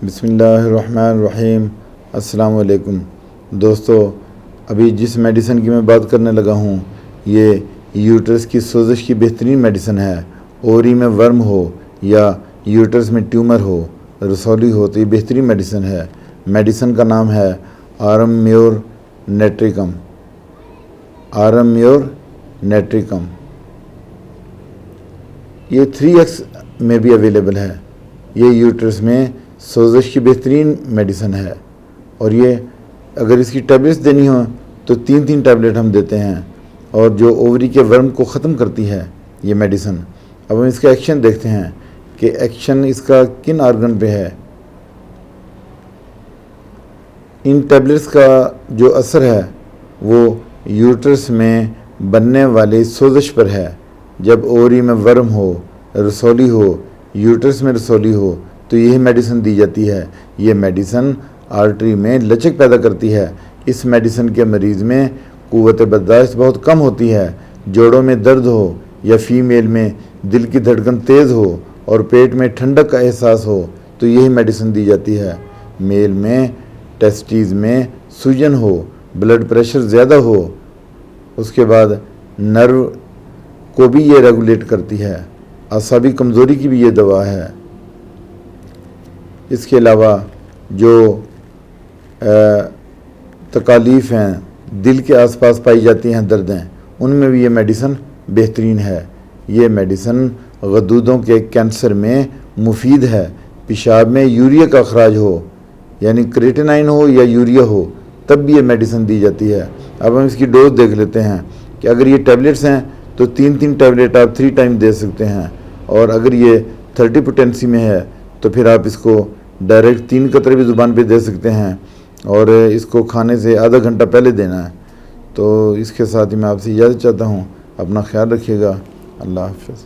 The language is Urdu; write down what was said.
بسم اللہ الرحمن الرحیم۔ السلام علیکم دوستو، ابھی جس میڈیسن کی میں بات کرنے لگا ہوں یہ یوٹرس کی سوزش کی بہترین میڈیسن ہے۔ اوری میں ورم ہو یا یوٹرس میں ٹیومر ہو، رسولی ہو، تو یہ بہترین میڈیسن ہے۔ میڈیسن کا نام ہے آرم میور نیٹریکم۔ آرم میور نیٹریکم یہ 3x میں بھی اویلیبل ہے۔ یہ یوٹرس میں سوزش کی بہترین میڈیسن ہے، اور یہ اگر اس کی ٹیبلٹس دینی ہو تو 3 ٹیبلٹ ہم دیتے ہیں، اور جو اووری کے ورم کو ختم کرتی ہے یہ میڈیسن۔ اب ہم اس کا ایکشن دیکھتے ہیں کہ ایکشن اس کا کن آرگن پہ ہے۔ ان ٹیبلٹس کا جو اثر ہے وہ یوٹرس میں بننے والی سوزش پر ہے۔ جب اووری میں ورم ہو، رسولی ہو، یوٹرس میں رسولی ہو تو یہی میڈیسن دی جاتی ہے۔ یہ میڈیسن آرٹری میں لچک پیدا کرتی ہے۔ اس میڈیسن کے مریض میں قوت برداشت بہت کم ہوتی ہے۔ جوڑوں میں درد ہو یا فیمیل میں دل کی دھڑکن تیز ہو اور پیٹ میں ٹھنڈک کا احساس ہو تو یہی میڈیسن دی جاتی ہے۔ میل میں ٹیسٹیز میں سوجن ہو، بلڈ پریشر زیادہ ہو، اس کے بعد نرو کو بھی یہ ریگولیٹ کرتی ہے۔ اعصابی کمزوری کی بھی یہ دوا ہے۔ اس کے علاوہ جو تکالیف ہیں، دل کے آس پاس پائی جاتی ہیں دردیں، ان میں بھی یہ میڈیسن بہترین ہے۔ یہ میڈیسن غدودوں کے کینسر میں مفید ہے۔ پیشاب میں یوریا کا اخراج ہو، یعنی کریٹینائن ہو یا یوریا ہو، تب بھی یہ میڈیسن دی جاتی ہے۔ اب ہم اس کی ڈوز دیکھ لیتے ہیں کہ اگر یہ ٹیبلٹس ہیں تو 3 ٹیبلٹ آپ 3 ٹائم دے سکتے ہیں، اور اگر یہ 30 پوٹینسی میں ہے تو پھر آپ اس کو ڈائریکٹ 3 قطرے بھی زبان پہ دے سکتے ہیں، اور اس کو کھانے سے آدھا گھنٹہ پہلے دینا ہے۔ تو اس کے ساتھ ہی میں آپ سے اجازت چاہتا ہوں۔ اپنا خیال رکھیے گا۔ اللہ حافظ۔